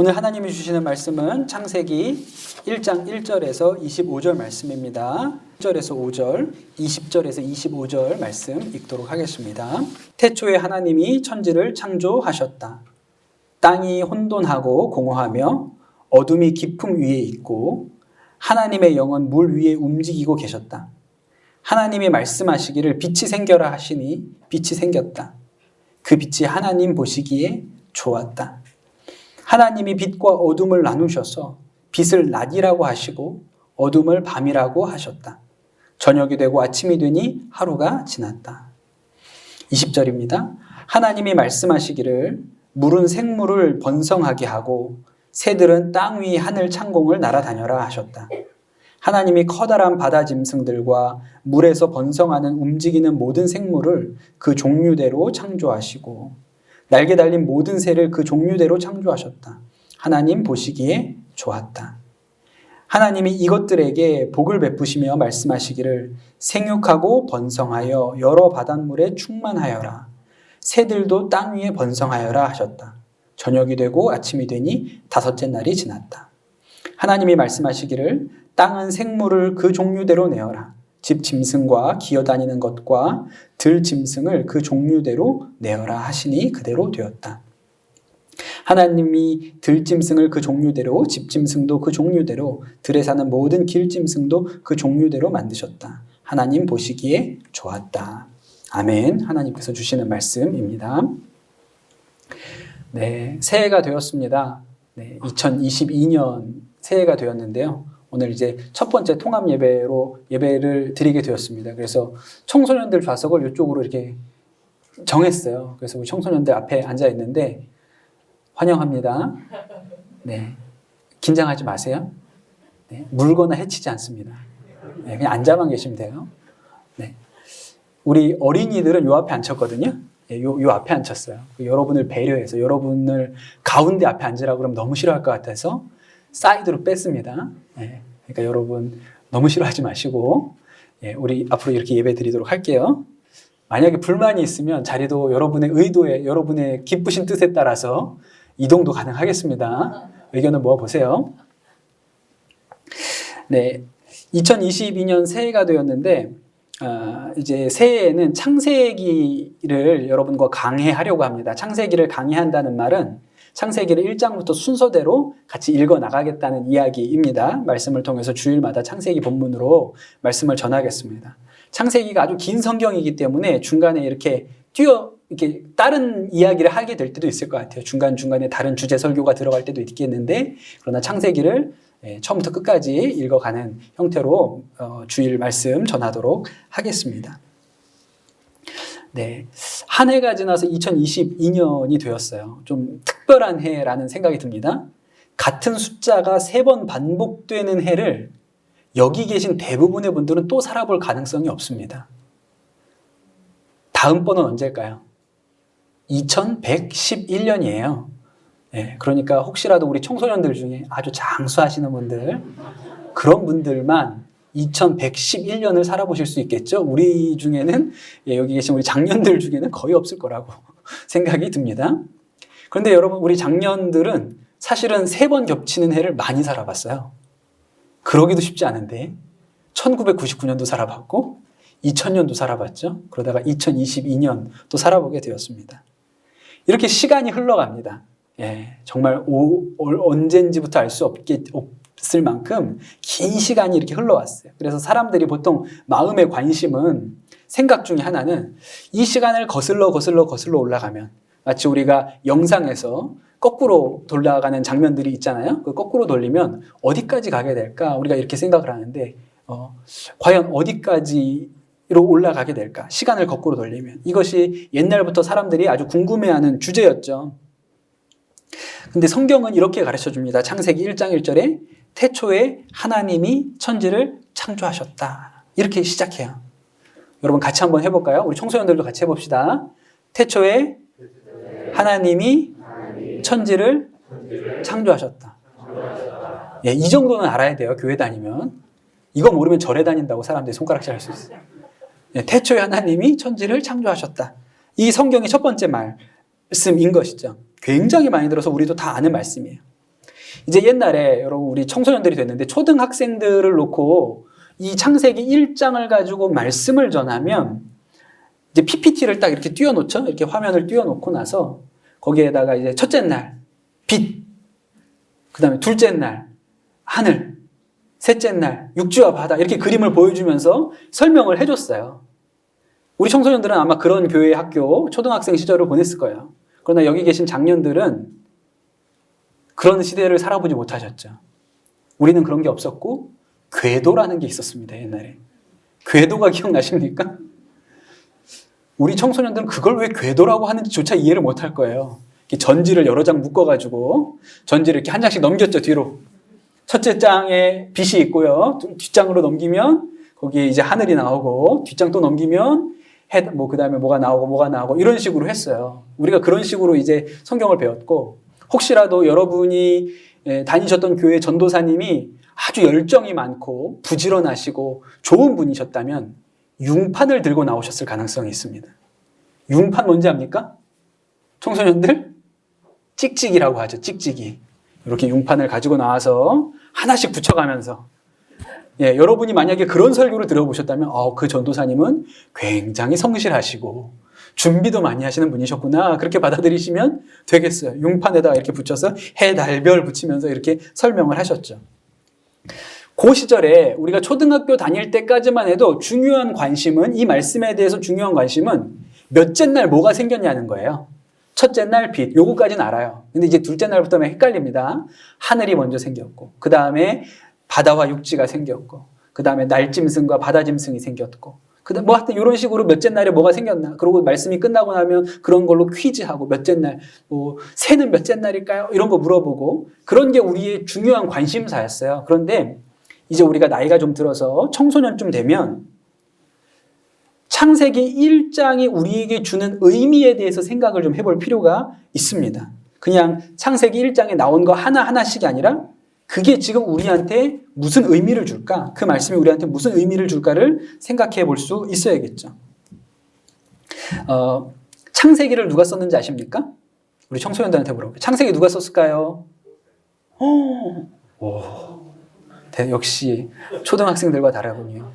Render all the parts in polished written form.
오늘 하나님이 주시는 말씀은 창세기 1장 1절에서 25절 말씀입니다. 1절에서 5절, 20절에서 25절 말씀 읽도록 하겠습니다. 태초에 하나님이 천지를 창조하셨다. 땅이 혼돈하고 공허하며 어둠이 깊음 위에 있고 하나님의 영은 물 위에 움직이고 계셨다. 하나님이 말씀하시기를 빛이 생겨라 하시니 빛이 생겼다. 그 빛이 하나님 보시기에 좋았다. 하나님이 빛과 어둠을 나누셔서 빛을 낮이라고 하시고 어둠을 밤이라고 하셨다. 저녁이 되고 아침이 되니 하루가 지났다. 20절입니다. 하나님이 말씀하시기를 물은 생물을 번성하게 하고 새들은 땅 위 하늘 창공을 날아다녀라 하셨다. 하나님이 커다란 바다 짐승들과 물에서 번성하는 움직이는 모든 생물을 그 종류대로 창조하시고 날개 달린 모든 새를 그 종류대로 창조하셨다. 하나님 보시기에 좋았다. 하나님이 이것들에게 복을 베푸시며 말씀하시기를 생육하고 번성하여 여러 바닷물에 충만하여라. 새들도 땅 위에 번성하여라 하셨다. 저녁이 되고 아침이 되니 다섯째 날이 지났다. 하나님이 말씀하시기를 땅은 생물을 그 종류대로 내어라. 집 짐승과 기어다니는 것과 들 짐승을 그 종류대로 내어라 하시니 그대로 되었다. 하나님이 들 짐승을 그 종류대로 집 짐승도 그 종류대로 들에 사는 모든 길 짐승도 그 종류대로 만드셨다. 하나님 보시기에 좋았다. 아멘. 하나님께서 주시는 말씀입니다. 네, 새해가 되었습니다. 네, 2022년 새해가 되었는데요. 오늘 이제 첫 번째 통합 예배로 예배를 드리게 되었습니다. 그래서 청소년들 좌석을 이쪽으로 이렇게 정했어요. 그래서 우리 청소년들 앞에 앉아 있는데 환영합니다. 네, 긴장하지 마세요. 네, 물거나 해치지 않습니다. 네, 그냥 앉아만 계시면 돼요. 네, 우리 어린이들은 요 앞에 앉혔거든요. 네, 요 앞에 앉혔어요. 여러분을 배려해서 여러분을 가운데 앞에 앉으라고 그러면 너무 싫어할 것 같아서 사이드로 뺐습니다. 예, 그러니까 여러분 너무 싫어하지 마시고 예, 우리 앞으로 이렇게 예배 드리도록 할게요. 만약에 불만이 있으면 자리도 여러분의 의도에 여러분의 기쁘신 뜻에 따라서 이동도 가능하겠습니다. 의견을 모아보세요. 네, 2022년 새해가 되었는데 이제 새해에는 창세기를 여러분과 강해하려고 합니다. 창세기를 강해한다는 말은 창세기를 1장부터 순서대로 같이 읽어 나가겠다는 이야기입니다. 말씀을 통해서 주일마다 창세기 본문으로 말씀을 전하겠습니다. 창세기가 아주 긴 성경이기 때문에 중간에 이렇게 다른 이야기를 하게 될 때도 있을 것 같아요. 중간중간에 다른 주제 설교가 들어갈 때도 있겠는데 그러나 창세기를 처음부터 끝까지 읽어가는 형태로 주일 말씀 전하도록 하겠습니다. 네, 한 해가 지나서 2022년이 되었어요. 좀 특별한 해라는 생각이 듭니다. 같은 숫자가 3번 반복되는 해를 여기 계신 대부분의 분들은 또 살아볼 가능성이 없습니다. 다음번은 언제일까요? 2111년이에요. 네, 그러니까 혹시라도 우리 청소년들 중에 아주 장수하시는 분들, 그런 분들만 2111년을 살아보실 수 있겠죠? 우리 중에는, 여기 계신 우리 장년들 중에는 거의 없을 거라고 생각이 듭니다. 그런데 여러분, 우리 장년들은 사실은 3번 겹치는 해를 많이 살아봤어요. 그러기도 쉽지 않은데, 1999년도 살아봤고, 2000년도 살아봤죠? 그러다가 2022년 또 살아보게 되었습니다. 이렇게 시간이 흘러갑니다. 예, 정말 언젠지부터 알 수 없을 만큼 긴 시간이 이렇게 흘러왔어요. 그래서 사람들이 보통 마음의 관심은 생각 중에 하나는 이 시간을 거슬러 올라가면 마치 우리가 영상에서 거꾸로 돌아가는 장면들이 있잖아요. 그 거꾸로 돌리면 어디까지 가게 될까? 우리가 이렇게 생각을 하는데 과연 어디까지로 올라가게 될까? 시간을 거꾸로 돌리면. 이것이 옛날부터 사람들이 아주 궁금해하는 주제였죠. 근데 성경은 이렇게 가르쳐줍니다. 창세기 1장 1절에 태초에 하나님이 천지를 창조하셨다. 이렇게 시작해요. 여러분 같이 한번 해볼까요? 우리 청소년들도 같이 해봅시다. 태초에 하나님이 천지를 창조하셨다. 예, 이 정도는 알아야 돼요. 교회 다니면. 이거 모르면 절에 다닌다고 사람들이 손가락질 할 수 있어요. 예, 태초에 하나님이 천지를 창조하셨다. 이 성경의 첫 번째 말씀인 것이죠. 굉장히 많이 들어서 우리도 다 아는 말씀이에요. 이제 옛날에 여러분 우리 청소년들이 됐는데 초등학생들을 놓고 이 창세기 1장을 가지고 말씀을 전하면 이제 PPT를 딱 이렇게 띄워놓죠. 이렇게 화면을 띄워놓고 나서 거기에다가 이제 첫째 날 빛, 그 다음에 둘째 날 하늘, 셋째 날 육지와 바다 이렇게 그림을 보여주면서 설명을 해줬어요. 우리 청소년들은 아마 그런 교회 학교 초등학생 시절을 보냈을 거예요. 그러나 여기 계신 장년들은 그런 시대를 살아보지 못하셨죠. 우리는 그런 게 없었고 궤도라는 게 있었습니다. 옛날에. 궤도가 기억나십니까? 우리 청소년들은 그걸 왜 궤도라고 하는지조차 이해를 못할 거예요. 전지를 여러 장 묶어가지고 전지를 이렇게 한 장씩 넘겼죠. 뒤로. 첫째 장에 빛이 있고요. 뒷장으로 넘기면 거기에 이제 하늘이 나오고 뒷장 또 넘기면 그 다음에 뭐가 나오고 이런 식으로 했어요. 우리가 그런 식으로 이제 성경을 배웠고 혹시라도 여러분이 다니셨던 교회 전도사님이 아주 열정이 많고 부지런하시고 좋은 분이셨다면 융판을 들고 나오셨을 가능성이 있습니다. 융판 뭔지 압니까? 청소년들? 찍찍이라고 하죠. 찍찍이. 이렇게 융판을 가지고 나와서 하나씩 붙여가면서 여러분이 만약에 그런 설교를 들어보셨다면 그 전도사님은 굉장히 성실하시고 준비도 많이 하시는 분이셨구나 그렇게 받아들이시면 되겠어요. 융판에다가 이렇게 붙여서 해, 달, 별 붙이면서 이렇게 설명을 하셨죠. 그 시절에 우리가 초등학교 다닐 때까지만 해도 중요한 관심은 이 말씀에 대해서 중요한 관심은 몇째 날 뭐가 생겼냐는 거예요. 첫째 날 빛, 요거까지는 알아요. 근데 이제 둘째 날부터는 헷갈립니다. 하늘이 먼저 생겼고 그 다음에 바다와 육지가 생겼고 그 다음에 날짐승과 바다짐승이 생겼고 그다음 뭐 하여튼 이런 식으로 몇째 날에 뭐가 생겼나 그러고 말씀이 끝나고 나면 그런 걸로 퀴즈하고 몇째 날 새는 몇째 날일까요? 이런 거 물어보고 그런 게 우리의 중요한 관심사였어요. 그런데 이제 우리가 나이가 좀 들어서 청소년쯤 되면 창세기 1장이 우리에게 주는 의미에 대해서 생각을 좀 해볼 필요가 있습니다. 그냥 창세기 1장에 나온 거 하나하나씩이 아니라 그게 지금 우리한테 무슨 의미를 줄까? 그 말씀이 우리한테 무슨 의미를 줄까를 생각해 볼 수 있어야겠죠. 창세기를 누가 썼는지 아십니까? 우리 청소년들한테 물어볼게요. 창세기 누가 썼을까요? 역시 초등학생들과 다르군요.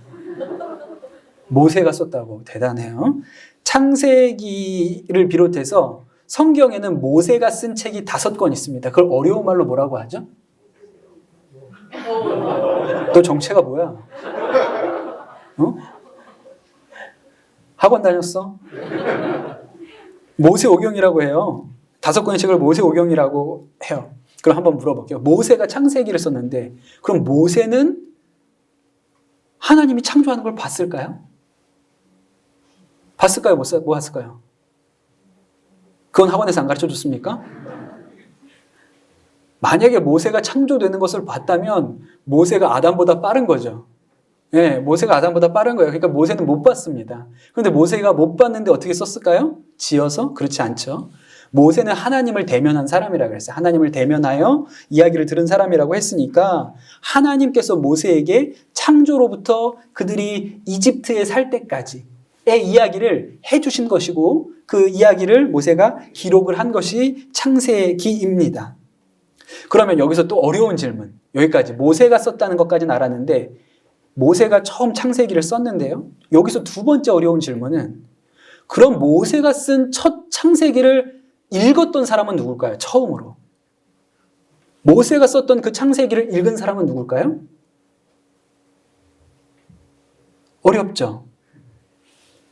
모세가 썼다고. 대단해요. 창세기를 비롯해서 성경에는 모세가 쓴 책이 5권 있습니다. 그걸 어려운 말로 뭐라고 하죠? 너 정체가 뭐야? 학원 다녔어? 모세오경이라고 해요. 5권의 책을 모세오경이라고 해요. 그럼 한번 물어볼게요. 모세가 창세기를 썼는데 그럼 모세는 하나님이 창조하는 걸 봤을까요? 봤을까요? 못 봤을까요? 그건 학원에서 안 가르쳐줬습니까? 만약에 모세가 창조되는 것을 봤다면 모세가 아담보다 빠른 거죠. 모세가 아담보다 빠른 거예요. 그러니까 모세는 못 봤습니다. 그런데 모세가 못 봤는데 어떻게 썼을까요? 지어서? 그렇지 않죠. 모세는 하나님을 대면한 사람이라고 그랬어요. 하나님을 대면하여 이야기를 들은 사람이라고 했으니까 하나님께서 모세에게 창조로부터 그들이 이집트에 살 때까지의 이야기를 해주신 것이고 그 이야기를 모세가 기록을 한 것이 창세기입니다. 그러면 여기서 또 어려운 질문. 여기까지 모세가 썼다는 것까지는 알았는데 모세가 처음 창세기를 썼는데요. 여기서 두 번째 어려운 질문은 그럼 모세가 쓴 첫 창세기를 읽었던 사람은 누굴까요? 처음으로. 모세가 썼던 그 창세기를 읽은 사람은 누굴까요? 어렵죠.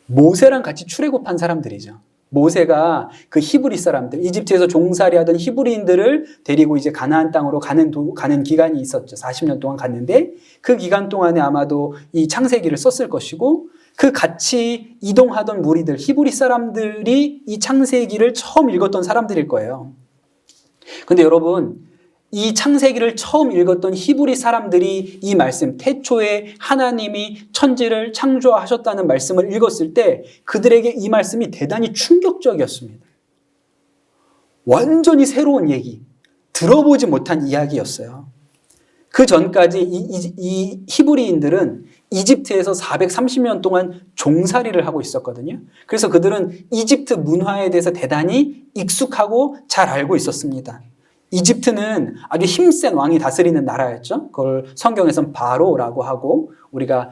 모세랑 같이 출애굽한 사람들이죠. 모세가 그 히브리 사람들, 이집트에서 종살이 하던 히브리인들을 데리고 이제 가나안 땅으로 가는 기간이 있었죠. 40년 동안 갔는데 그 기간 동안에 아마도 이 창세기를 썼을 것이고 그 같이 이동하던 무리들, 히브리 사람들이 이 창세기를 처음 읽었던 사람들일 거예요. 근데 여러분, 이 창세기를 처음 읽었던 히브리 사람들이 이 말씀, 태초에 하나님이 천지를 창조하셨다는 말씀을 읽었을 때 그들에게 이 말씀이 대단히 충격적이었습니다. 완전히 새로운 얘기, 들어보지 못한 이야기였어요. 그 전까지 이 히브리인들은 이집트에서 430년 동안 종살이를 하고 있었거든요. 그래서 그들은 이집트 문화에 대해서 대단히 익숙하고 잘 알고 있었습니다. 이집트는 아주 힘센 왕이 다스리는 나라였죠. 그걸 성경에서는 바로라고 하고 우리가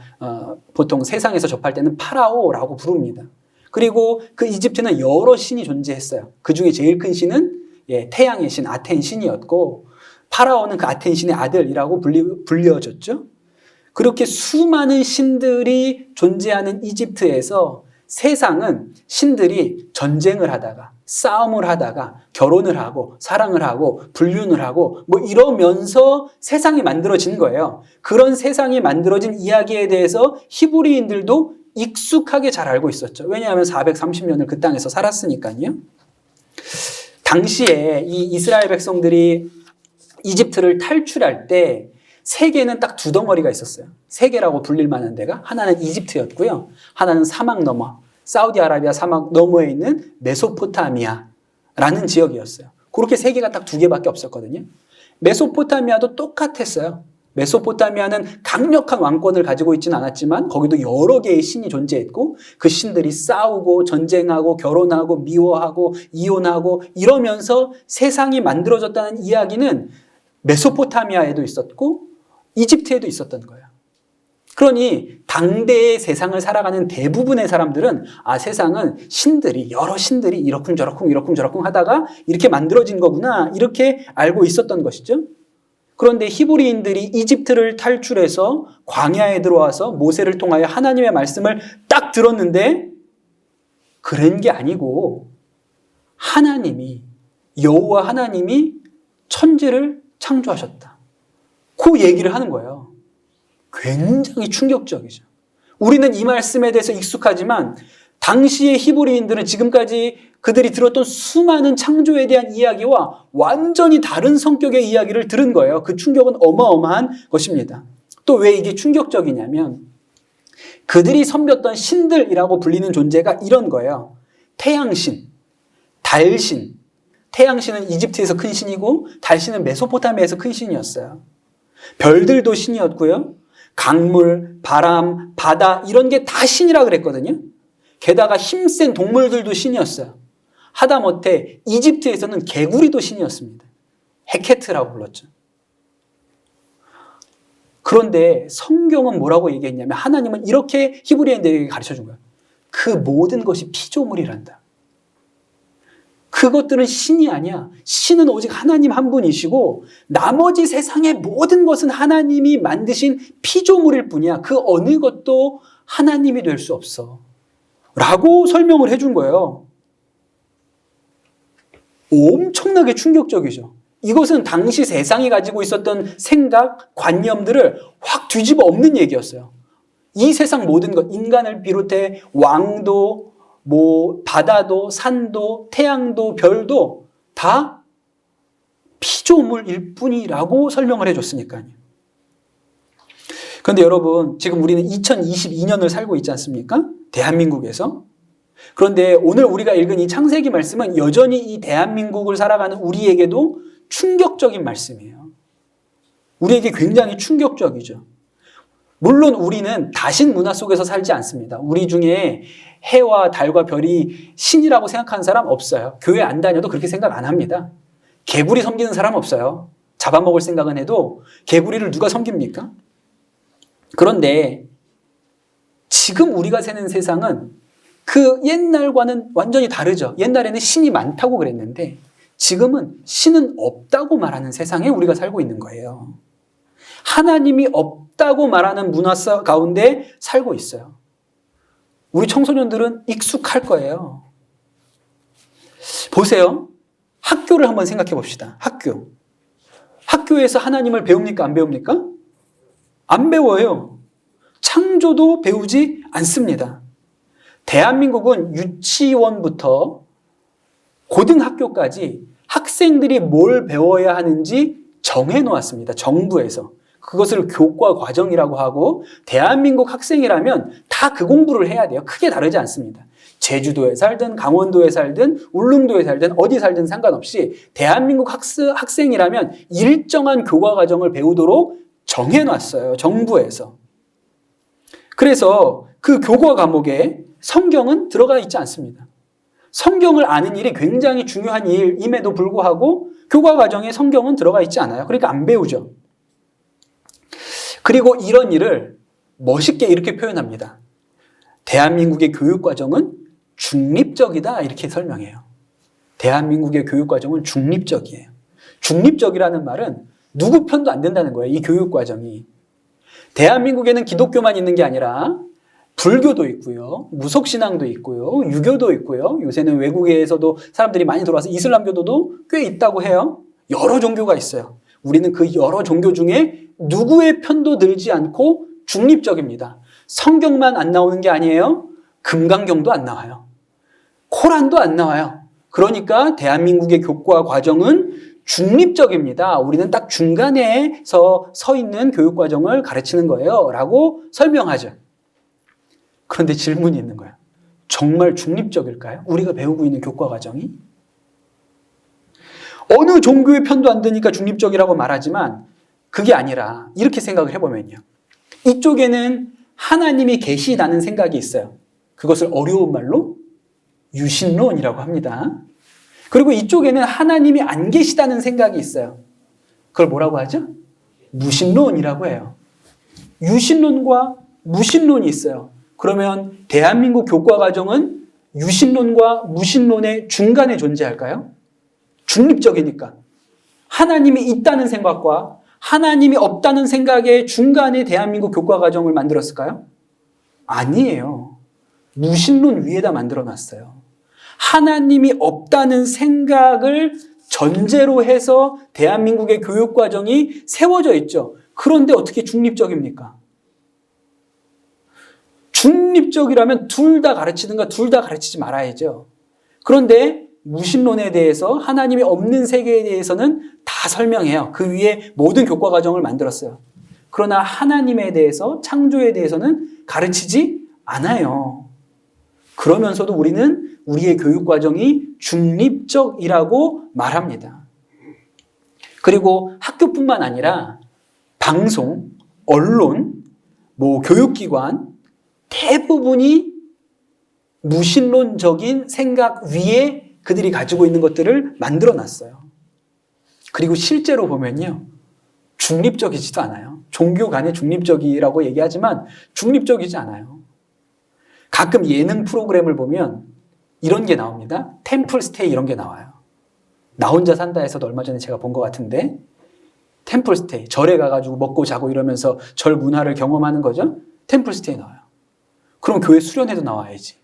보통 세상에서 접할 때는 파라오라고 부릅니다. 그리고 그 이집트는 여러 신이 존재했어요. 그 중에 제일 큰 신은 태양의 신 아텐 신이었고 파라오는 그 아텐 신의 아들이라고 불려졌죠. 그렇게 수많은 신들이 존재하는 이집트에서 세상은 신들이 전쟁을 하다가 싸움을 하다가 결혼을 하고 사랑을 하고 불륜을 하고 뭐 이러면서 세상이 만들어진 거예요. 그런 세상이 만들어진 이야기에 대해서 히브리인들도 익숙하게 잘 알고 있었죠. 왜냐하면 430년을 그 땅에서 살았으니까요. 당시에 이 이스라엘 백성들이 이집트를 탈출할 때 세계는 딱 두 덩어리가 있었어요. 세계라고 불릴 만한 데가 하나는 이집트였고요. 하나는 사막 너머, 사우디아라비아 사막 너머에 있는 메소포타미아라는 지역이었어요. 그렇게 세계가 딱 두 개밖에 없었거든요. 메소포타미아도 똑같았어요. 메소포타미아는 강력한 왕권을 가지고 있지는 않았지만 거기도 여러 개의 신이 존재했고 그 신들이 싸우고 전쟁하고 결혼하고 미워하고 이혼하고 이러면서 세상이 만들어졌다는 이야기는 메소포타미아에도 있었고 이집트에도 있었던 거예요. 그러니 당대의 세상을 살아가는 대부분의 사람들은 세상은 신들이 여러 신들이 이러쿵저러쿵 하다가 이렇게 만들어진 거구나 이렇게 알고 있었던 것이죠. 그런데 히브리인들이 이집트를 탈출해서 광야에 들어와서 모세를 통하여 하나님의 말씀을 딱 들었는데 그런 게 아니고 여호와 하나님이 천지를 창조하셨다. 그 얘기를 하는 거예요. 굉장히 충격적이죠. 우리는 이 말씀에 대해서 익숙하지만 당시의 히브리인들은 지금까지 그들이 들었던 수많은 창조에 대한 이야기와 완전히 다른 성격의 이야기를 들은 거예요. 그 충격은 어마어마한 것입니다. 또 왜 이게 충격적이냐면 그들이 섬겼던 신들이라고 불리는 존재가 이런 거예요. 태양신, 달신. 태양신은 이집트에서 큰 신이고 달신은 메소포타미아에서 큰 신이었어요. 별들도 신이었고요. 강물, 바람, 바다 이런 게 다 신이라 그랬거든요. 게다가 힘센 동물들도 신이었어요. 하다못해 이집트에서는 개구리도 신이었습니다. 헤케트라고 불렀죠. 그런데 성경은 뭐라고 얘기했냐면 하나님은 이렇게 히브리인들에게 가르쳐준 거예요. 그 모든 것이 피조물이란다. 그것들은 신이 아니야. 신은 오직 하나님 한 분이시고 나머지 세상의 모든 것은 하나님이 만드신 피조물일 뿐이야. 그 어느 것도 하나님이 될 수 없어. 라고 설명을 해준 거예요. 엄청나게 충격적이죠. 이것은 당시 세상이 가지고 있었던 생각, 관념들을 확 뒤집어 엎는 얘기였어요. 이 세상 모든 것, 인간을 비롯해 왕도, 바다도, 산도, 태양도, 별도 다 피조물일 뿐이라고 설명을 해줬으니까요. 그런데 여러분, 지금 우리는 2022년을 살고 있지 않습니까? 대한민국에서. 그런데 오늘 우리가 읽은 이 창세기 말씀은 여전히 이 대한민국을 살아가는 우리에게도 충격적인 말씀이에요. 우리에게 굉장히 충격적이죠. 물론 우리는 다신 문화 속에서 살지 않습니다. 우리 중에 해와 달과 별이 신이라고 생각하는 사람 없어요. 교회 안 다녀도 그렇게 생각 안 합니다. 개구리 섬기는 사람 없어요. 잡아먹을 생각은 해도 개구리를 누가 섬깁니까? 그런데 지금 우리가 사는 세상은 그 옛날과는 완전히 다르죠. 옛날에는 신이 많다고 그랬는데 지금은 신은 없다고 말하는 세상에 우리가 살고 있는 거예요. 하나님이 없다고 말하는 문화 가운데 살고 있어요. 우리 청소년들은 익숙할 거예요. 보세요. 학교를 한번 생각해 봅시다. 학교에서 하나님을 배웁니까? 안 배웁니까? 안 배워요. 창조도 배우지 않습니다. 대한민국은 유치원부터 고등학교까지 학생들이 뭘 배워야 하는지 정해놓았습니다. 정부에서. 그것을 교과 과정이라고 하고 대한민국 학생이라면 다 그 공부를 해야 돼요. 크게 다르지 않습니다. 제주도에 살든 강원도에 살든 울릉도에 살든 어디 살든 상관없이 대한민국 학생이라면 일정한 교과 과정을 배우도록 정해놨어요. 정부에서. 그래서 그 교과 과목에 성경은 들어가 있지 않습니다. 성경을 아는 일이 굉장히 중요한 일임에도 불구하고 교과 과정에 성경은 들어가 있지 않아요. 그러니까 안 배우죠. 그리고 이런 일을 멋있게 이렇게 표현합니다. 대한민국의 교육과정은 중립적이다 이렇게 설명해요. 대한민국의 교육과정은 중립적이에요. 중립적이라는 말은 누구 편도 안 된다는 거예요. 이 교육과정이. 대한민국에는 기독교만 있는 게 아니라 불교도 있고요. 무속신앙도 있고요. 유교도 있고요. 요새는 외국에서도 사람들이 많이 들어와서 이슬람교도도 꽤 있다고 해요. 여러 종교가 있어요. 우리는 그 여러 종교 중에 누구의 편도 들지 않고 중립적입니다. 성경만 안 나오는 게 아니에요. 금강경도 안 나와요. 코란도 안 나와요. 그러니까 대한민국의 교과 과정은 중립적입니다. 우리는 딱 중간에서 서 있는 교육 과정을 가르치는 거예요. 라고 설명하죠. 그런데 질문이 있는 거예요. 정말 중립적일까요? 우리가 배우고 있는 교과 과정이? 어느 종교의 편도 안 드니까 중립적이라고 말하지만 그게 아니라 이렇게 생각을 해보면요. 이쪽에는 하나님이 계시다는 생각이 있어요. 그것을 어려운 말로 유신론이라고 합니다. 그리고 이쪽에는 하나님이 안 계시다는 생각이 있어요. 그걸 뭐라고 하죠? 무신론이라고 해요. 유신론과 무신론이 있어요. 그러면 대한민국 교과 과정은 유신론과 무신론의 중간에 존재할까요? 중립적이니까. 하나님이 있다는 생각과 하나님이 없다는 생각의 중간에 대한민국 교과 과정을 만들었을까요? 아니에요. 무신론 위에다 만들어놨어요. 하나님이 없다는 생각을 전제로 해서 대한민국의 교육 과정이 세워져 있죠. 그런데 어떻게 중립적입니까? 중립적이라면 둘 다 가르치든가 둘 다 가르치지 말아야죠. 그런데 무신론에 대해서 하나님이 없는 세계에 대해서는 다 설명해요. 그 위에 모든 교과 과정을 만들었어요. 그러나 하나님에 대해서, 창조에 대해서는 가르치지 않아요. 그러면서도 우리는 우리의 교육 과정이 중립적이라고 말합니다. 그리고 학교뿐만 아니라 방송, 언론, 교육기관 대부분이 무신론적인 생각 위에 그들이 가지고 있는 것들을 만들어놨어요. 그리고 실제로 보면요. 중립적이지도 않아요. 종교 간에 중립적이라고 얘기하지만 중립적이지 않아요. 가끔 예능 프로그램을 보면 이런 게 나옵니다. 템플스테이 이런 게 나와요. 나 혼자 산다에서도 얼마 전에 제가 본 것 같은데 템플스테이, 절에 가가지고 먹고 자고 이러면서 절 문화를 경험하는 거죠. 템플스테이 나와요. 그럼 교회 수련회도 나와야지.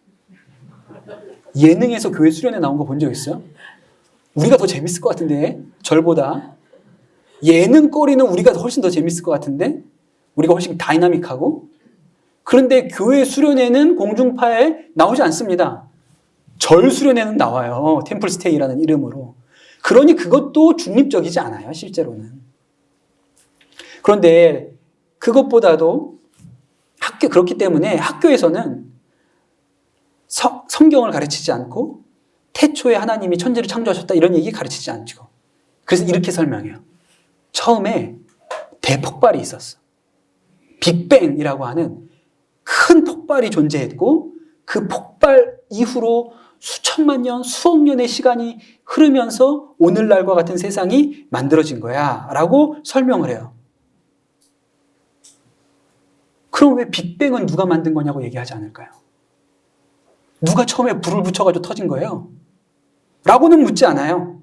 예능에서 교회 수련회 나온 거 본 적 있어요? 우리가 더 재밌을 것 같은데 절보다. 예능거리는 우리가 훨씬 더 재밌을 것 같은데 우리가 훨씬 다이나믹하고. 그런데 교회 수련회는 공중파에 나오지 않습니다. 절 수련회는 나와요. 템플스테이라는 이름으로. 그러니 그것도 중립적이지 않아요. 실제로는. 그런데 그것보다도 그렇기 때문에 학교에서는 성경을 가르치지 않고 태초에 하나님이 천지를 창조하셨다 이런 얘기 가르치지 않죠. 그래서 이렇게 설명해요. 처음에 대폭발이 있었어. 빅뱅이라고 하는 큰 폭발이 존재했고 그 폭발 이후로 수천만 년, 수억 년의 시간이 흐르면서 오늘날과 같은 세상이 만들어진 거야 라고 설명을 해요. 그럼 왜 빅뱅은 누가 만든 거냐고 얘기하지 않을까요? 누가 처음에 불을 붙여가지고 터진 거예요? 라고는 묻지 않아요.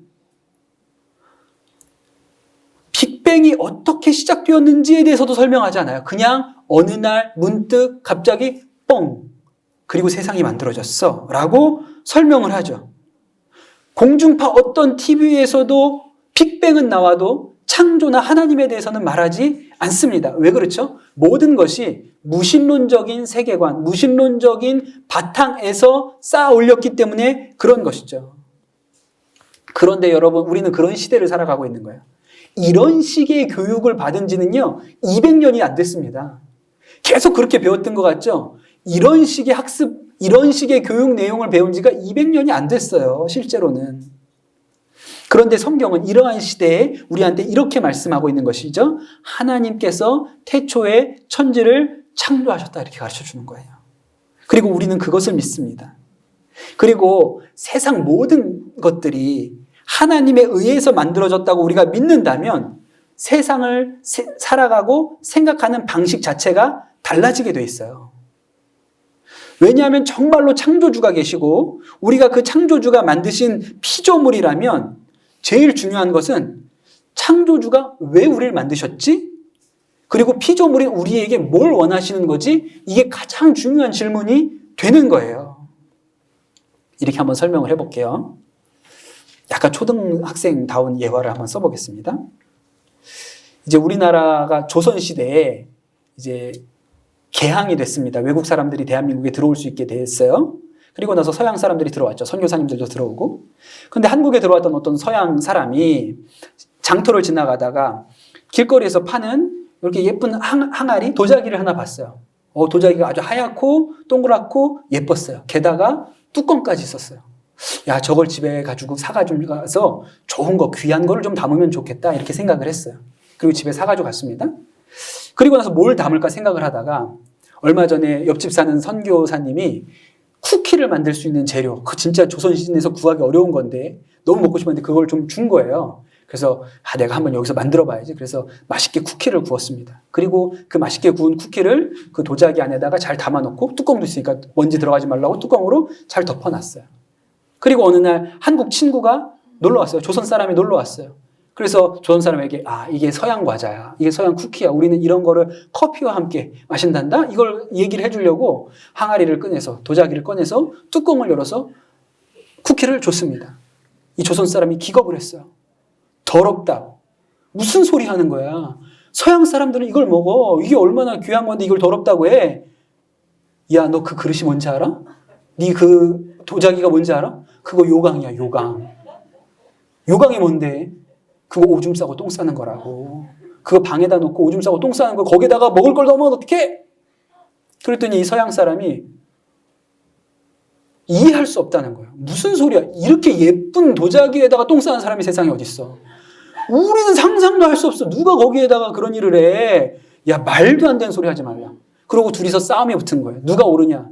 빅뱅이 어떻게 시작되었는지에 대해서도 설명하지 않아요. 그냥 어느 날 문득 갑자기 뻥! 그리고 세상이 만들어졌어 라고 설명을 하죠. 공중파 어떤 TV에서도 빅뱅은 나와도 창조나 하나님에 대해서는 말하지 않습니다. 왜 그렇죠? 모든 것이 무신론적인 세계관, 무신론적인 바탕에서 쌓아 올렸기 때문에 그런 것이죠. 그런데 여러분, 우리는 그런 시대를 살아가고 있는 거예요. 이런 식의 교육을 받은 지는요, 200년이 안 됐습니다. 계속 그렇게 배웠던 것 같죠? 이런 식의 학습, 이런 식의 교육 내용을 배운 지가 200년이 안 됐어요, 실제로는. 그런데 성경은 이러한 시대에 우리한테 이렇게 말씀하고 있는 것이죠. 하나님께서 태초에 천지를 창조하셨다 이렇게 가르쳐 주는 거예요. 그리고 우리는 그것을 믿습니다. 그리고 세상 모든 것들이 하나님에 의해서 만들어졌다고 우리가 믿는다면 세상을 살아가고 생각하는 방식 자체가 달라지게 돼 있어요. 왜냐하면 정말로 창조주가 계시고 우리가 그 창조주가 만드신 피조물이라면 제일 중요한 것은 창조주가 왜 우리를 만드셨지? 그리고 피조물이 우리에게 뭘 원하시는 거지? 이게 가장 중요한 질문이 되는 거예요. 이렇게 한번 설명을 해볼게요. 약간 초등학생다운 예화를 한번 써보겠습니다. 이제 우리나라가 조선시대에 이제 개항이 됐습니다. 외국 사람들이 대한민국에 들어올 수 있게 됐어요. 그리고 나서 서양 사람들이 들어왔죠. 선교사님들도 들어오고. 근데 한국에 들어왔던 어떤 서양 사람이 장터를 지나가다가 길거리에서 파는 이렇게 예쁜 항아리, 도자기를 하나 봤어요. 도자기가 아주 하얗고 동그랗고 예뻤어요. 게다가 뚜껑까지 있었어요. 야, 저걸 집에 가지고 사가지고 가서 좋은 거, 귀한 거를 좀 담으면 좋겠다 이렇게 생각을 했어요. 그리고 집에 사가지고 갔습니다. 그리고 나서 뭘 담을까 생각을 하다가 얼마 전에 옆집 사는 선교사님이 쿠키를 만들 수 있는 재료, 그 진짜 조선시대에서 구하기 어려운 건데 너무 먹고 싶었는데 그걸 좀 준 거예요. 그래서 내가 한번 여기서 만들어 봐야지. 그래서 맛있게 쿠키를 구웠습니다. 그리고 그 맛있게 구운 쿠키를 그 도자기 안에다가 잘 담아놓고 뚜껑도 있으니까 먼지 들어가지 말라고 뚜껑으로 잘 덮어놨어요. 그리고 어느 날 한국 친구가 놀러 왔어요. 조선 사람이 놀러 왔어요. 그래서 조선 사람에게 이게 서양 과자야. 이게 서양 쿠키야. 우리는 이런 거를 커피와 함께 마신단다. 이걸 얘기를 해주려고 항아리를 꺼내서 도자기를 꺼내서 뚜껑을 열어서 쿠키를 줬습니다. 이 조선 사람이 기겁을 했어요. 더럽다. 무슨 소리 하는 거야. 서양 사람들은 이걸 먹어. 이게 얼마나 귀한 건데 이걸 더럽다고 해. 야, 너 그 그릇이 뭔지 알아? 네 그 도자기가 뭔지 알아? 그거 요강이야, 요강. 요강이 뭔데? 그거 오줌 싸고 똥 싸는 거라고. 그거 방에다 놓고 오줌 싸고 똥 싸는 거 거기다가 먹을 걸 넣으면 어떡해? 그랬더니 이 서양 사람이 이해할 수 없다는 거예요. 무슨 소리야. 이렇게 예쁜 도자기에다가 똥 싸는 사람이 세상에 어딨어. 우리는 상상도 할 수 없어. 누가 거기에다가 그런 일을 해. 야, 말도 안 되는 소리 하지 말라. 그러고 둘이서 싸움에 붙은 거예요. 누가 옳으냐.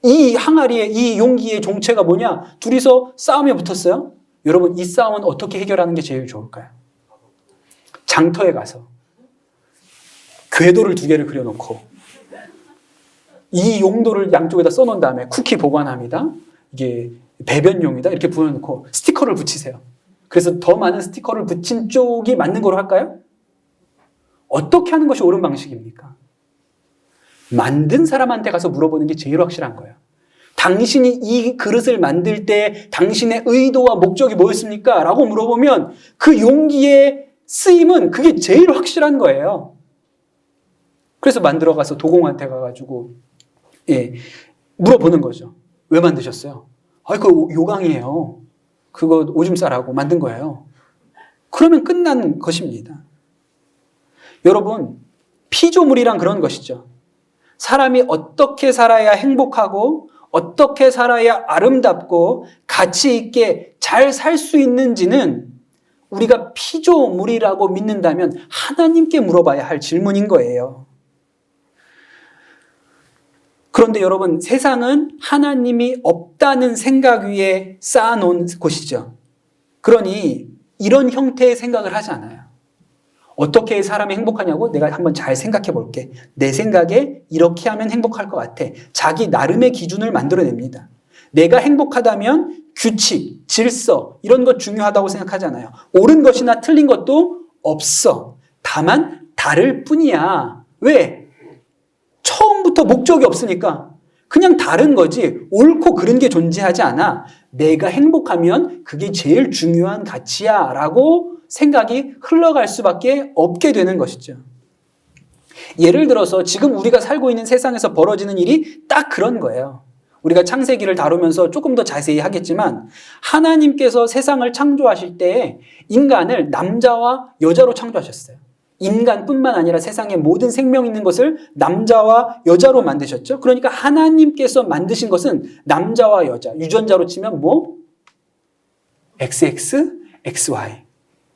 이 항아리에 이 용기의 정체가 뭐냐. 둘이서 싸움에 붙었어요. 여러분, 이 싸움은 어떻게 해결하는 게 제일 좋을까요? 장터에 가서 궤도를 2개를 그려놓고 이 용도를 양쪽에다 써놓은 다음에 쿠키 보관함이다, 이게 배변용이다 이렇게 부어놓고 스티커를 붙이세요. 그래서 더 많은 스티커를 붙인 쪽이 맞는 거로 할까요? 어떻게 하는 것이 옳은 방식입니까? 만든 사람한테 가서 물어보는 게 제일 확실한 거예요. 당신이 이 그릇을 만들 때 당신의 의도와 목적이 뭐였습니까? 라고 물어보면 그 용기의 쓰임은 그게 제일 확실한 거예요. 그래서 만들어가서 도공한테 가가지고 물어보는 거죠. 왜 만드셨어요? 그거 요강이에요. 그거 오줌 싸라고 만든 거예요. 그러면 끝난 것입니다. 여러분, 피조물이란 그런 것이죠. 사람이 어떻게 살아야 행복하고 어떻게 살아야 아름답고 가치 있게 잘 살 수 있는지는 우리가 피조물이라고 믿는다면 하나님께 물어봐야 할 질문인 거예요. 그런데 여러분, 세상은 하나님이 없다는 생각 위에 쌓아놓은 곳이죠. 그러니 이런 형태의 생각을 하지 않아요. 어떻게 사람이 행복하냐고 내가 한번 잘 생각해 볼게. 내 생각에 이렇게 하면 행복할 것 같아. 자기 나름의 기준을 만들어냅니다. 내가 행복하다면 규칙, 질서 이런 것 중요하다고 생각하잖아요. 옳은 것이나 틀린 것도 없어. 다만 다를 뿐이야. 왜? 처음부터 목적이 없으니까 그냥 다른 거지 옳고 그른 게 존재하지 않아. 내가 행복하면 그게 제일 중요한 가치야 라고 생각이 흘러갈 수밖에 없게 되는 것이죠. 예를 들어서 지금 우리가 살고 있는 세상에서 벌어지는 일이 딱 그런 거예요. 우리가 창세기를 다루면서 조금 더 자세히 하겠지만 하나님께서 세상을 창조하실 때 인간을 남자와 여자로 창조하셨어요. 인간뿐만 아니라 세상의 모든 생명 있는 것을 남자와 여자로 만드셨죠. 그러니까 하나님께서 만드신 것은 남자와 여자, 유전자로 치면 XX, XY.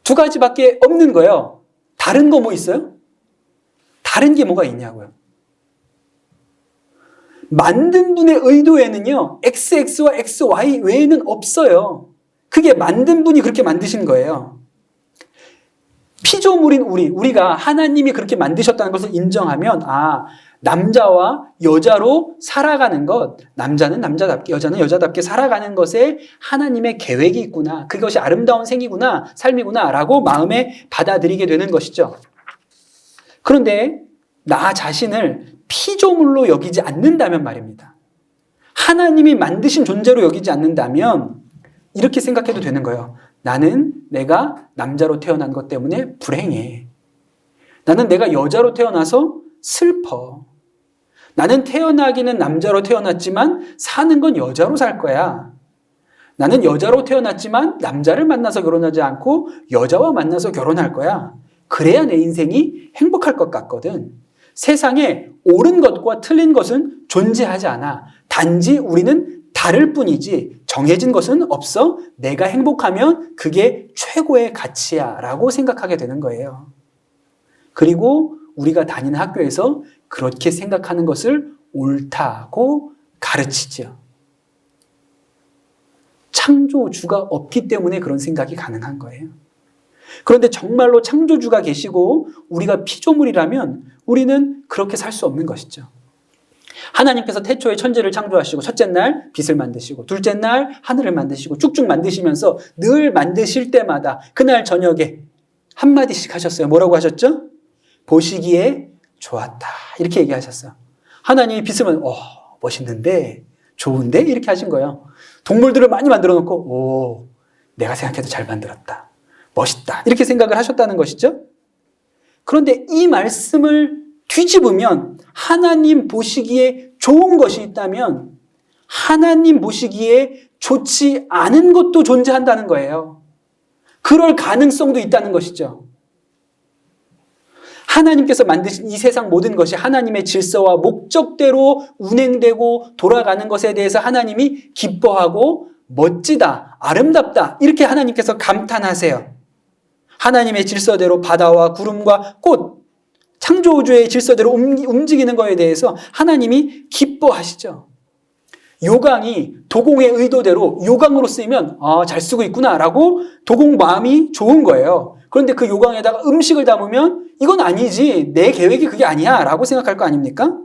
2가지밖에 없는 거예요. 다른 거 뭐 있어요? 다른 게 뭐가 있냐고요. 만든 분의 의도에는요, XX와 XY 외에는 없어요. 그게 만든 분이 그렇게 만드신 거예요. 피조물인 우리가 하나님이 그렇게 만드셨다는 것을 인정하면, 남자와 여자로 살아가는 것, 남자는 남자답게, 여자는 여자답게 살아가는 것에 하나님의 계획이 있구나. 그것이 아름다운 생이구나, 삶이구나, 라고 마음에 받아들이게 되는 것이죠. 그런데 나 자신을 피조물로 여기지 않는다면 말입니다. 하나님이 만드신 존재로 여기지 않는다면 이렇게 생각해도 되는 거예요. 나는 내가 남자로 태어난 것 때문에 불행해. 나는 내가 여자로 태어나서 슬퍼. 나는 태어나기는 남자로 태어났지만 사는 건 여자로 살 거야. 나는 여자로 태어났지만 남자를 만나서 결혼하지 않고 여자와 만나서 결혼할 거야. 그래야 내 인생이 행복할 것 같거든. 세상에 옳은 것과 틀린 것은 존재하지 않아. 단지 우리는 다를 뿐이지 정해진 것은 없어. 내가 행복하면 그게 최고의 가치야 라고 생각하게 되는 거예요. 그리고 우리가 다니는 학교에서 그렇게 생각하는 것을 옳다고 가르치죠. 창조주가 없기 때문에 그런 생각이 가능한 거예요. 그런데 정말로 창조주가 계시고 우리가 피조물이라면 우리는 그렇게 살 수 없는 것이죠. 하나님께서 태초에 천지를 창조하시고 첫째 날 빛을 만드시고 둘째 날 하늘을 만드시고 쭉쭉 만드시면서 늘 만드실 때마다 그날 저녁에 한마디씩 하셨어요. 뭐라고 하셨죠? 보시기에 좋았다. 이렇게 얘기하셨어요. 하나님이 빛을 멋있는데 좋은데 이렇게 하신 거예요. 동물들을 많이 만들어 놓고 내가 생각해도 잘 만들었다. 멋있다. 이렇게 생각을 하셨다는 것이죠. 그런데 이 말씀을 뒤집으면 하나님 보시기에 좋은 것이 있다면 하나님 보시기에 좋지 않은 것도 존재한다는 거예요. 그럴 가능성도 있다는 것이죠. 하나님께서 만드신 이 세상 모든 것이 하나님의 질서와 목적대로 운행되고 돌아가는 것에 대해서 하나님이 기뻐하고 멋지다, 아름답다 이렇게 하나님께서 감탄하세요. 하나님의 질서대로 바다와 구름과 꽃, 창조주의 질서대로 움직이는 것에 대해서 하나님이 기뻐하시죠. 요강이 도공의 의도대로 요강으로 쓰이면 잘 쓰고 있구나 라고 도공 마음이 좋은 거예요. 그런데 그 요강에다가 음식을 담으면 이건 아니지, 내 계획이 그게 아니야 라고 생각할 거 아닙니까?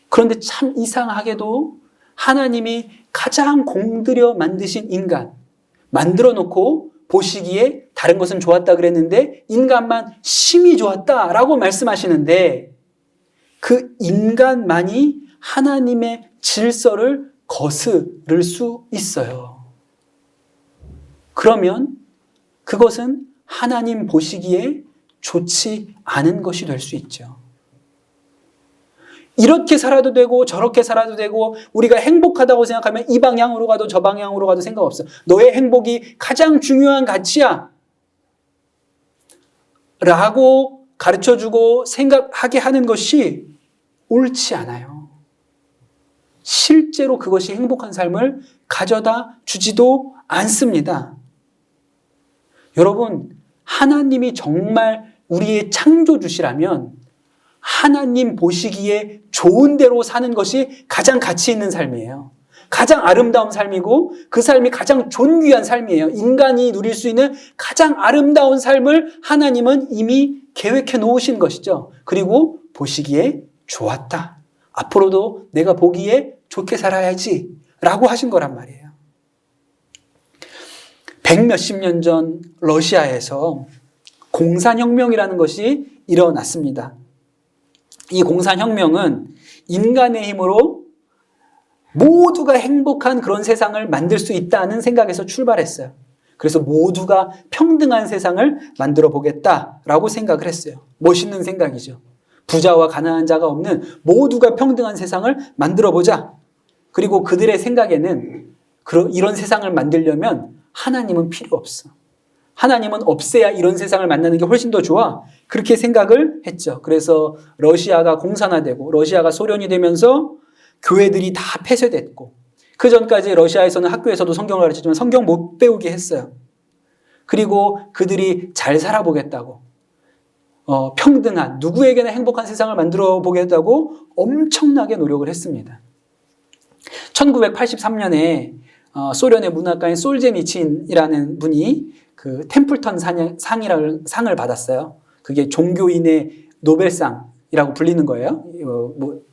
그런데 참 이상하게도 하나님이 가장 공들여 만드신 인간 만들어 놓고 보시기에 다른 것은 좋았다 그랬는데 인간만 심히 좋았다라고 말씀하시는데 그 인간만이 하나님의 질서를 거스를 수 있어요. 그러면 그것은 하나님 보시기에 좋지 않은 것이 될 수 있죠. 이렇게 살아도 되고 저렇게 살아도 되고 우리가 행복하다고 생각하면 이 방향으로 가도 저 방향으로 가도 상관없어. 너의 행복이 가장 중요한 가치야 라고 가르쳐주고 생각하게 하는 것이 옳지 않아요. 실제로 그것이 행복한 삶을 가져다 주지도 않습니다. 여러분, 하나님이 정말 우리의 창조주시라면 하나님 보시기에 좋은 대로 사는 것이 가장 가치 있는 삶이에요. 가장 아름다운 삶이고 그 삶이 가장 존귀한 삶이에요. 인간이 누릴 수 있는 가장 아름다운 삶을 하나님은 이미 계획해 놓으신 것이죠. 그리고 보시기에 좋았다. 앞으로도 내가 보기에 좋게 살아야지 라고 하신 거란 말이에요. 100몇십 년 전 러시아에서 공산혁명이라는 것이 일어났습니다. 이 공산혁명은 인간의 힘으로 모두가 행복한 그런 세상을 만들 수 있다는 생각에서 출발했어요. 그래서 모두가 평등한 세상을 만들어 보겠다라고 생각을 했어요. 멋있는 생각이죠. 부자와 가난한 자가 없는 모두가 평등한 세상을 만들어 보자. 그리고 그들의 생각에는 이런 세상을 만들려면 하나님은 필요 없어. 하나님은 없애야 이런 세상을 만나는 게 훨씬 더 좋아. 그렇게 생각을 했죠. 그래서 러시아가 공산화되고 러시아가 소련이 되면서 교회들이 다 폐쇄됐고 그 전까지 러시아에서는 학교에서도 성경을 가르치지만 성경 못 배우게 했어요. 그리고 그들이 잘 살아보겠다고 평등한, 누구에게나 행복한 세상을 만들어 보겠다고 엄청나게 노력을 했습니다. 1983년에 소련의 문학가인 솔제니친이라는 분이 그 템플턴 상을 받았어요. 그게 종교인의 노벨상이라고 불리는 거예요.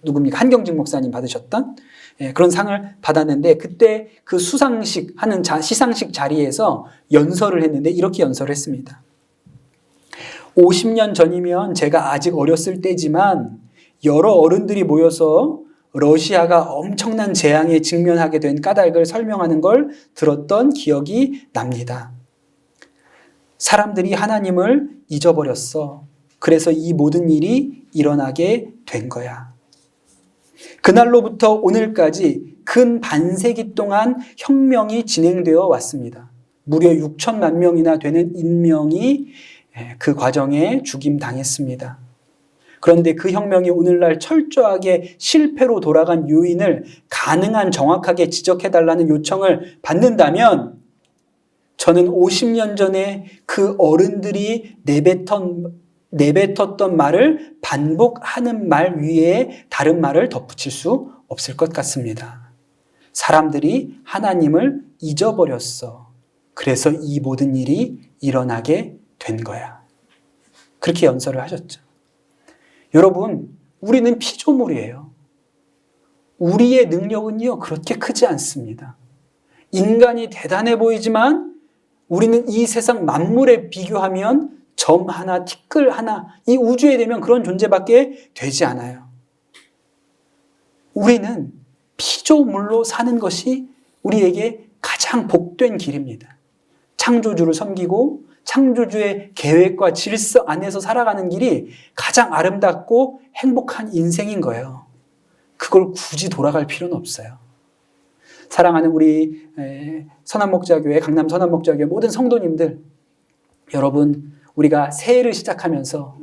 누굽니까? 한경직 목사님 받으셨던 그런 상을 받았는데, 그때 그 수상식 하는 시상식 자리에서 연설을 했는데 이렇게 연설을 했습니다. 50년 전이면 제가 아직 어렸을 때지만 여러 어른들이 모여서 러시아가 엄청난 재앙에 직면하게 된 까닭을 설명하는 걸 들었던 기억이 납니다. 사람들이 하나님을 잊어버렸어. 그래서 이 모든 일이 일어나게 된 거야. 그날로부터 오늘까지 근 반세기 동안 혁명이 진행되어 왔습니다. 무려 6천만 명이나 되는 인명이 그 과정에 죽임당했습니다. 그런데 그 혁명이 오늘날 철저하게 실패로 돌아간 요인을 가능한 정확하게 지적해달라는 요청을 받는다면, 저는 50년 전에 그 어른들이 내뱉었던 말을 반복하는 말 위에 다른 말을 덧붙일 수 없을 것 같습니다. 사람들이 하나님을 잊어버렸어. 그래서 이 모든 일이 일어나게 된 거야. 그렇게 연설을 하셨죠. 여러분, 우리는 피조물이에요. 우리의 능력은요, 그렇게 크지 않습니다. 인간이 대단해 보이지만 우리는 이 세상 만물에 비교하면 점 하나, 티끌 하나, 이 우주에 되면 그런 존재밖에 되지 않아요. 우리는 피조물로 사는 것이 우리에게 가장 복된 길입니다. 창조주를 섬기고 창조주의 계획과 질서 안에서 살아가는 길이 가장 아름답고 행복한 인생인 거예요. 그걸 굳이 돌아갈 필요는 없어요. 사랑하는 우리 선한목자교회, 강남 선한목자교회 모든 성도님들, 여러분, 우리가 새해를 시작하면서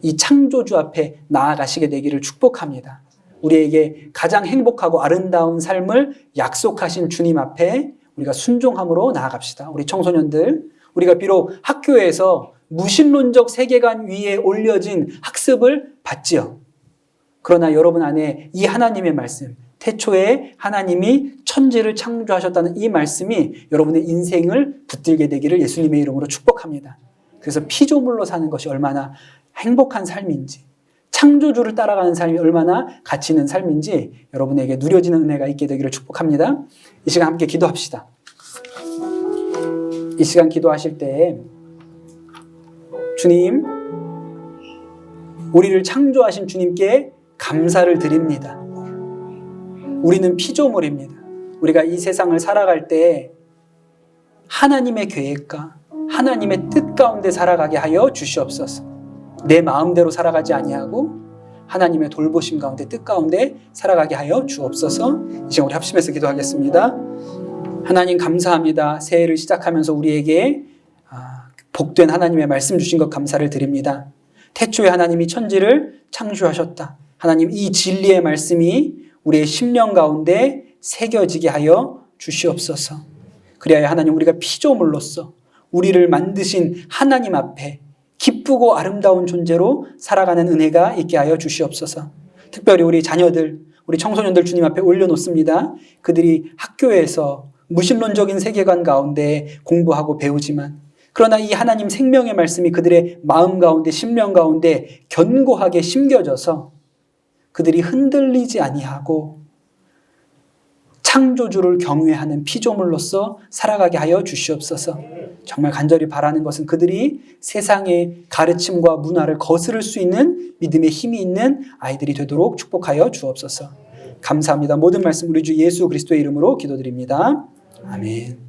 이 창조주 앞에 나아가시게 되기를 축복합니다. 우리에게 가장 행복하고 아름다운 삶을 약속하신 주님 앞에 우리가 순종함으로 나아갑시다. 우리 청소년들, 우리가 비록 학교에서 무신론적 세계관 위에 올려진 학습을 받지요. 그러나 여러분 안에 이 하나님의 말씀, 태초에 하나님이 천지를 창조하셨다는 이 말씀이 여러분의 인생을 붙들게 되기를 예수님의 이름으로 축복합니다. 그래서 피조물로 사는 것이 얼마나 행복한 삶인지, 창조주를 따라가는 삶이 얼마나 가치 있는 삶인지 여러분에게 누려지는 은혜가 있게 되기를 축복합니다. 이 시간 함께 기도합시다. 이 시간 기도하실 때, 주님, 우리를 창조하신 주님께 감사를 드립니다. 우리는 피조물입니다. 우리가 이 세상을 살아갈 때 하나님의 계획과 하나님의 뜻 가운데 살아가게 하여 주시옵소서. 내 마음대로 살아가지 아니하고 하나님의 돌보심 가운데, 뜻 가운데 살아가게 하여 주옵소서. 이제 우리 합심해서 기도하겠습니다. 하나님 감사합니다. 새해를 시작하면서 우리에게 복된 하나님의 말씀 주신 것 감사를 드립니다. 태초에 하나님이 천지를 창조하셨다. 하나님, 이 진리의 말씀이 우리의 심령 가운데 새겨지게 하여 주시옵소서. 그리하여 하나님, 우리가 피조물로서 우리를 만드신 하나님 앞에 기쁘고 아름다운 존재로 살아가는 은혜가 있게 하여 주시옵소서. 특별히 우리 자녀들, 우리 청소년들 주님 앞에 올려놓습니다. 그들이 학교에서 무신론적인 세계관 가운데 공부하고 배우지만, 그러나 이 하나님 생명의 말씀이 그들의 마음 가운데, 심령 가운데 견고하게 심겨져서 그들이 흔들리지 아니하고 창조주를 경외하는 피조물로서 살아가게 하여 주시옵소서. 정말 간절히 바라는 것은 그들이 세상의 가르침과 문화를 거스를 수 있는 믿음의 힘이 있는 아이들이 되도록 축복하여 주옵소서. 감사합니다. 모든 말씀 우리 주 예수 그리스도의 이름으로 기도드립니다. 아멘.